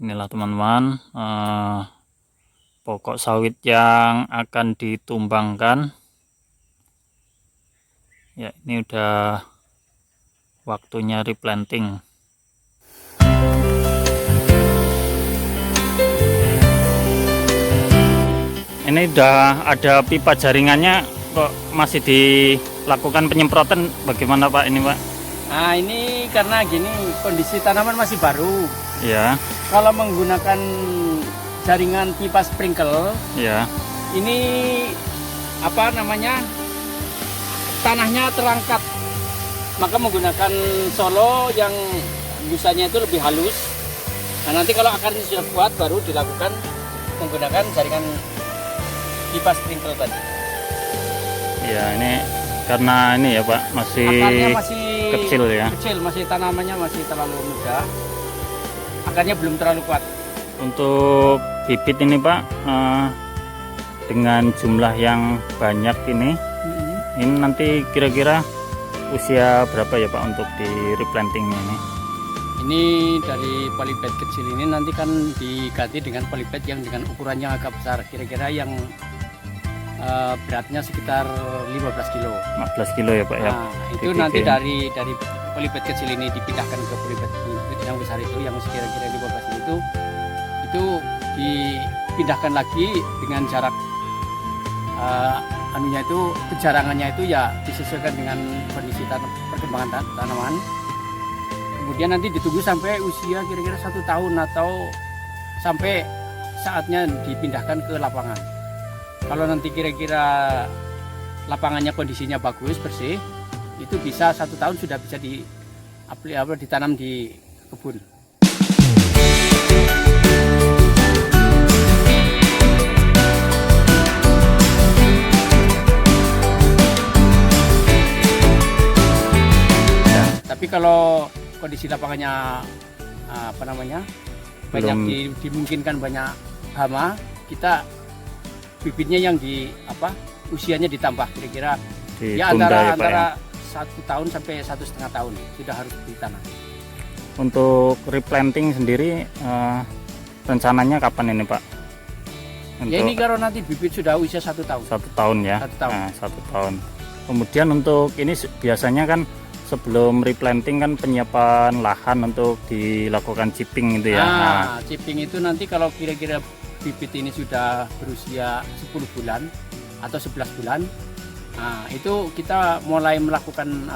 Inilah teman-teman, pokok sawit yang akan ditumbangkan. Ya, ini udah waktunya replanting. Ini udah ada pipa jaringannya, kok masih dilakukan penyemprotan, bagaimana Pak ini Pak? Nah ini karena gini, kondisi tanaman masih baru. Ya. Kalau menggunakan jaringan pipa sprinkle, Ya. ini apa namanya, tanahnya terangkat, maka menggunakan solo yang busanya itu lebih halus. Nah nanti kalau akarnya sudah kuat baru dilakukan menggunakan jaringan pipa sprinkle tadi. Ya, ini karena ini ya Pak, Akarnya masih kecil ya. Kecil, masih tanamannya masih terlalu muda. Akarnya belum terlalu kuat. Untuk bibit ini Pak, dengan jumlah yang banyak ini nanti kira-kira usia berapa ya Pak untuk di replanting ini? Ini dari polybed kecil ini nanti kan diganti dengan polybed yang dengan ukuran yang agak besar, kira-kira yang beratnya sekitar 15 kilo. 15 kilo ya Pak ya. Nah, itu nanti dari polybed kecil ini dipindahkan ke polybed yang besar itu, yang kira-kira 15 kilo itu dipindahkan lagi dengan jarak kejarangannya itu ya disesuaikan dengan kondisi perkembangan tanaman. Kemudian nanti ditunggu sampai usia kira-kira 1 tahun atau sampai saatnya dipindahkan ke lapangan. Kalau nanti kira-kira lapangannya kondisinya bagus, bersih, itu bisa 1 tahun sudah bisa ditanam di kebun. Tapi kalau kondisi lapangannya banyak dimungkinkan banyak hama, kita bibitnya yang usianya ditambah kira-kira ya antara 1 tahun sampai 1,5 tahun sudah harus ditanam. Untuk replanting sendiri rencananya kapan ini Pak? Ya ini kalau nanti bibit sudah usia 1 tahun. 1 tahun ya. 1 tahun. Nah, 1 tahun. Kemudian untuk ini biasanya kan sebelum replanting kan penyiapan lahan untuk dilakukan chipping itu ya. Nah, chipping itu nanti kalau kira-kira bibit ini sudah berusia 10 bulan atau 11 bulan, nah itu kita mulai melakukan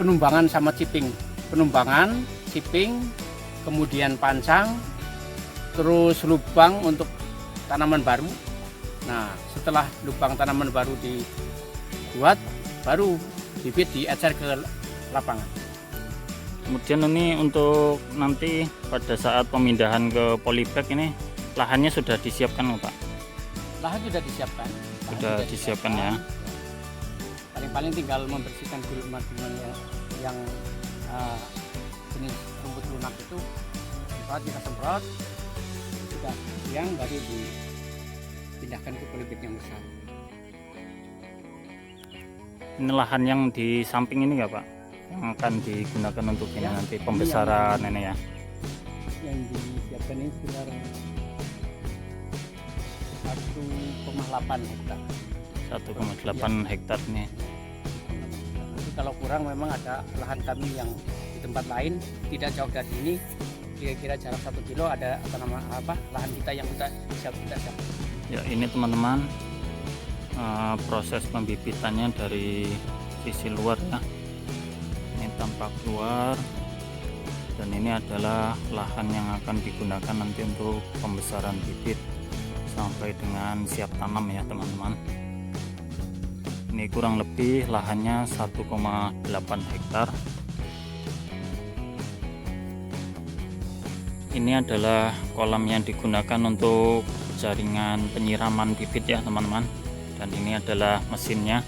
penumbangan sama chipping. Penumbangan, chipping, kemudian pancang, terus lubang untuk tanaman baru. Nah setelah lubang tanaman baru dibuat, baru bibit diecer ke lapangan. Kemudian ini untuk nanti pada saat pemindahan ke polybag ini lahannya sudah disiapkan Pak? Lahan sudah disiapkan. Sudah disiapkan ya. Paling-paling tinggal membersihkan gulma-gulma yang jenis rumput lunak itu, kita semprot, sudah siang baru dipindahkan ke polybag yang besar. Ini lahan yang di samping ini nggak Pak? Yang akan digunakan untuk ini nanti pembesaran ini ya? Yang disiapkan ini sekitar 1,8 hektar. 1,8 hektar ini. Nanti kalau kurang memang ada lahan kami yang di tempat lain tidak jauh dari ini, kira-kira jarak 1 kilo ada lahan kita yang kita siap. Ya ini teman-teman, proses pembibitannya dari sisi luar ya. Ini tampak luar, dan ini adalah lahan yang akan digunakan nanti untuk pembesaran bibit sampai dengan siap tanam ya teman-teman. Ini kurang lebih lahannya 1,8 hektar. Ini adalah kolam yang digunakan untuk jaringan penyiraman bibit ya teman-teman. Dan ini adalah mesinnya.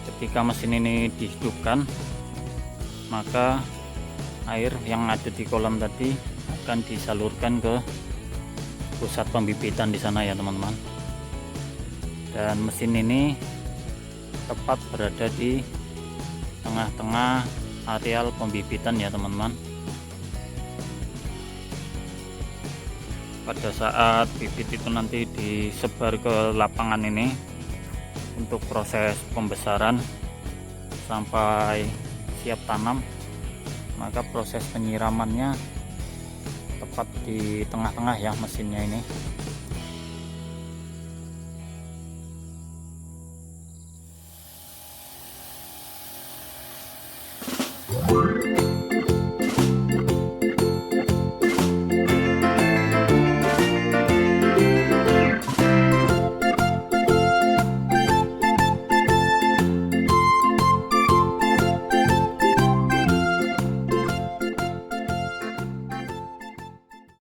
Ketika mesin ini dihidupkan, maka air yang ada di kolam tadi akan disalurkan ke pusat pembibitan di sana ya teman-teman. Dan mesin ini tepat berada di tengah-tengah areal pembibitan ya teman-teman. pada saat bibit itu nanti disebar ke lapangan ini untuk proses pembesaran sampai siap tanam, maka proses penyiramannya tepat di tengah-tengah ya mesinnya ini.